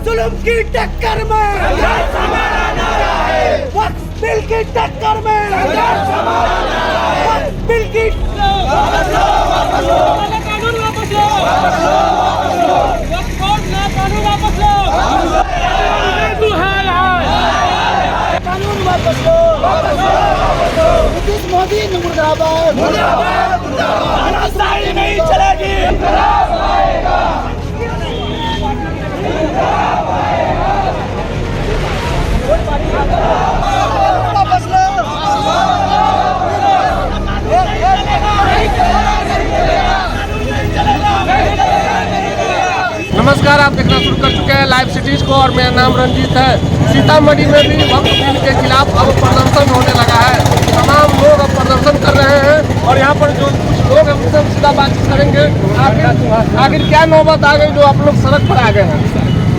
जुल्म की टक्कर में संघर्ष हमारा नारा है। वक्फ बिल की टक्कर में संघर्ष हमारा नारा है। वक्फ बिल की वापस लो, वापस लो, कानून वापस लो, वापस लो, वापस लो, वक्फ बोर्ड का कानून वापस लो, कानून वापस लो, वापस लो, वापस लो। नीतीश मोदी मुर्दाबाद, मुर्दाबाद, मुर्दाबाद। तानाशाही नहीं चलेगी, इंकलाब आएगा। वापस लो। नमस्कार, आप देखना शुरू कर चुके हैं लाइव सिटीज को और मेरा नाम रंजीत है। सीतामढ़ी में भी वक्फ बिल के खिलाफ अब प्रदर्शन होने लगा है। तमाम लोग अब प्रदर्शन कर रहे हैं और यहाँ पर जो कुछ लोग हैं उनसे सीधा बातचीत करेंगे। आखिर क्या नौबत आ गई जो आप लोग सड़क पर आ गए हैं?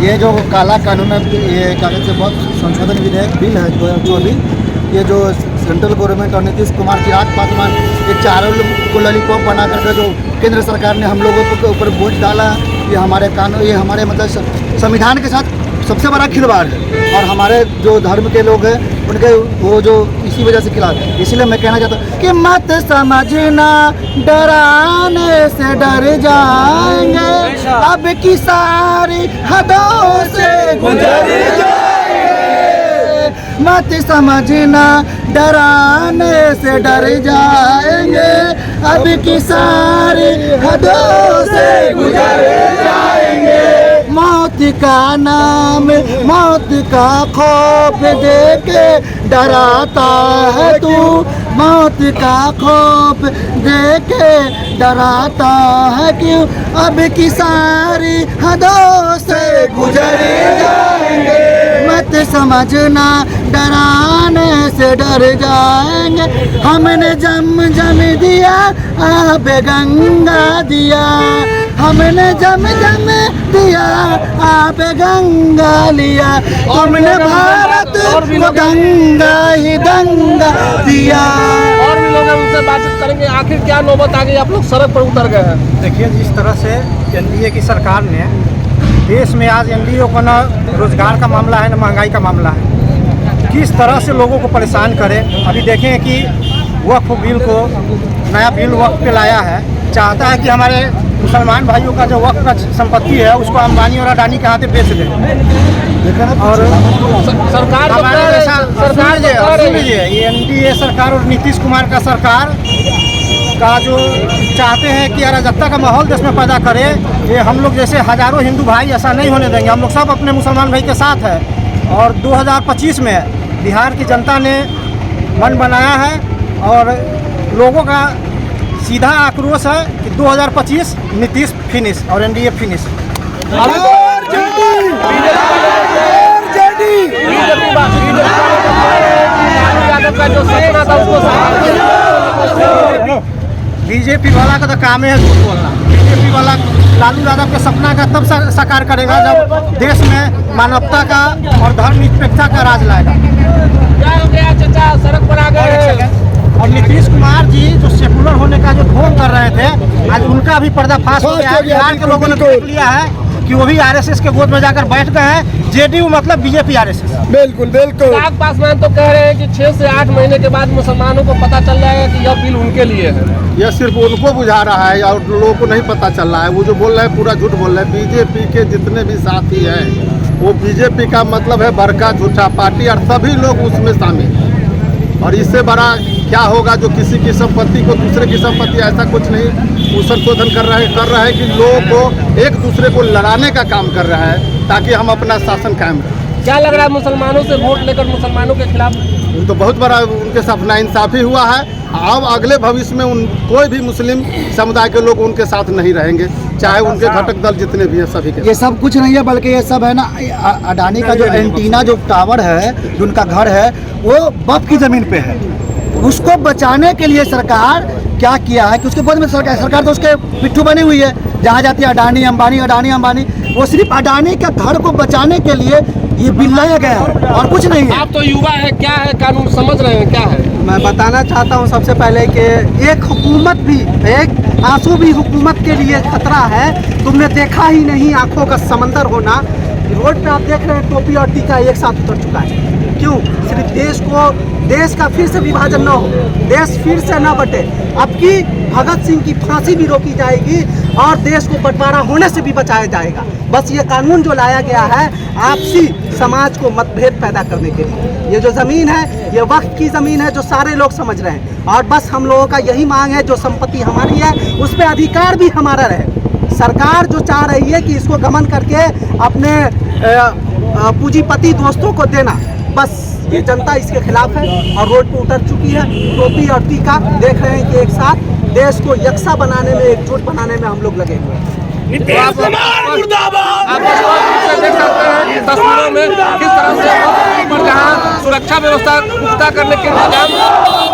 ये जो काला कानून है, ये कागज से बहुत संशोधन विधेयक बिल है 2024। ये जो सेंट्रल गवर्नमेंट और नीतीश कुमार की आग पातमान ये चारों को लॉलीपॉप बना करके जो केंद्र सरकार ने हम लोगों के ऊपर बोझ डाला, ये हमारे कानून, ये हमारे मतलब संविधान के साथ सबसे बड़ा खिलवाड़ है। और हमारे जो धर्म के लोग हैं उनके वो जो इसी वजह से खिलाफ है। इसलिए मैं कहना चाहता हूँ कि मत समझना डराने से डर जाएंगे, अब की सारी हदों से गुजर जाएंगे। मत समझना डराने से डर जाएंगे, अब की सारी हदों से गुजर जाएंगे। मौत का नाम, मौत का खौफ देके डराता है तू, मौत का खौफ देके डराता है क्यों, अब की सारी हदों से गुजर जाएंगे। मत समझना डराने से डर जाएंगे, हमने जम जम दिया आब गंगा दिया, हमने जम जम दिया आप गंगा लिया, तुमने भारत को गंगा ही गंगा दिया। और भी लोग हैं उनसे बातचीत करेंगे। आखिर क्या नौबत आ गई, आप लोग सड़क पर उतर गए हैं? देखिए, जिस तरह से एनडीए की सरकार ने देश में आज एनडीए को न रोजगार का मामला है न महंगाई का मामला है, किस तरह से लोगों को परेशान करे। अभी देखें कि वक्फ बिल को नया बिल वक्फ पे लाया है, चाहता है कि हमारे मुसलमान भाइयों का जो वक्फ का संपत्ति है उसको अंबानी और अडानी के हाथ बेच दें। और सरकार लीजिए, ये एनडीए सरकार और नीतीश कुमार का सरकार का जो चाहते हैं कि अराजकता का माहौल देश में पैदा करे, ये हम लोग जैसे हजारों हिंदू भाई ऐसा नहीं होने देंगे। हम लोग सब अपने मुसलमान भाई के साथ है और 2025 में बिहार की जनता ने मन बनाया है और लोगों का सीधा आक्रोश है कि 2025 नीतीश फिनिश और एनडीए फिनिश। बीजेपी वाला का तो काम है झूठ बोलना। बीजेपी वाला लालू यादव के सपना का तब साकार करेगा जब देश में मानवता का और धर्मनिरपेक्षता का राज लाएगा। क्या हो गया चाचा, सड़क पर आ गए? और नीतीश कुमार जी जो सेकुलर होने का जो ढोंग कर रहे थे, आज उनका भी पर्दाफाश हो गया है। बिहार के लोगों ने देख लिया है कि वो भी आरएसएस के गोद में जाकर बैठ गए हैं। जेडीयू मतलब बीजेपी आरएसएस। बिल्कुल बिल्कुल। चिराग पासवान तो कह रहे हैं कि 6 से 8 महीने के बाद मुसलमानों को पता चल जाएगा कि यह बिल उनके लिए है। यह सिर्फ उनको बुझा रहा है और लोगों को नहीं पता चल रहा है। वो जो बोल रहे हैं पूरा झूठ बोल रहे हैं। बीजेपी के जितने भी साथी हैं वो बीजेपी का मतलब है बड़का झूठा पार्टी और सभी लोग उसमें शामिल। और इससे बड़ा क्या होगा जो किसी की संपत्ति को दूसरे की संपत्ति, ऐसा कुछ नहीं। वो संशोधन कर रहा है कि लोगों को एक दूसरे को लड़ाने का काम कर रहा है ताकि हम अपना शासन कायम रखें। क्या लग रहा है मुसलमानों से वोट लेकर मुसलमानों के खिलाफ? तो बहुत बड़ा उनके साथ नाइंसाफ़ी हुआ है। अब अगले भविष्य में कोई भी मुस्लिम समुदाय के लोग उनके साथ नहीं रहेंगे, चाहे उनके घटक दल जितने भी हैं सभी के। ये सब कुछ नहीं है, बल्कि ये सब है ना अडानी का जो एंटीना जो टावर है, जो उनका घर है, वो वक्फ की ज़मीन पे है। उसको बचाने के लिए सरकार क्या किया है कि उसके बाद में सरकार तो उसके पिट्ठू बनी हुई है। जहाँ जाती है अडानी अंबानी, अडानी अंबानी, वो सिर्फ अडानी के घर को बचाने के लिए ये बिल लाया गया है और कुछ नहीं है। आप तो युवा है, क्या है कानून समझ रहे हैं, क्या है? मैं बताना चाहता हूं सबसे पहले कि एक हुकूमत भी, एक आंसू भी हुकूमत के लिए खतरा है। तुमने देखा ही नहीं आंखों का समंदर होना रोड पे आप देख रहे हैं टोपी और टीका एक साथ उतर चुका है। क्यों? सिर्फ देश का फिर से विभाजन न हो, देश फिर से न बटे। अब की भगत सिंह की फांसी भी रोकी जाएगी और देश को बंटवारा होने से भी बचाया जाएगा। बस ये कानून जो लाया गया है आपसी समाज को मतभेद पैदा करने के लिए। ये जो ज़मीन है ये वक्त की ज़मीन है जो सारे लोग समझ रहे हैं, और बस हम लोगों का यही मांग है जो संपत्ति हमारी है उस पर अधिकार भी हमारा रहे। सरकार जो चाह रही है कि इसको गमन करके अपने पूंजीपति दोस्तों को देना, बस ये जनता इसके खिलाफ है और रोड पर उतर चुकी है। टोपी और टीका देख रहे हैं कि एक साथ देश को यकसा बनाने में, एकजुट बनाने में हम लोग लगे हुए हैं। आप देख सकते हैं कि तस्वीरों में किस तरह से पर जहाँ सुरक्षा व्यवस्था पुख्ता करने के इंतजाम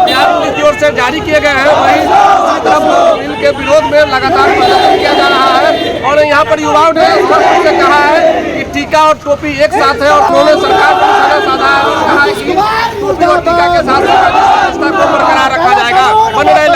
बिहार पुलिस की ओर से जारी किए गए हैं, वहीं दूसरी तरफ बिल के विरोध में लगातार प्रदर्शन किया जा रहा है। और यहाँ पर युवाओं ने से कहा है कि टीका और टोपी एक साथ है और उन्होंने सरकार को निशाना साधा है और कहा है कि टोपी और टीका के साथ व्यवस्था को बरकरार रखा जाएगा। बने रहे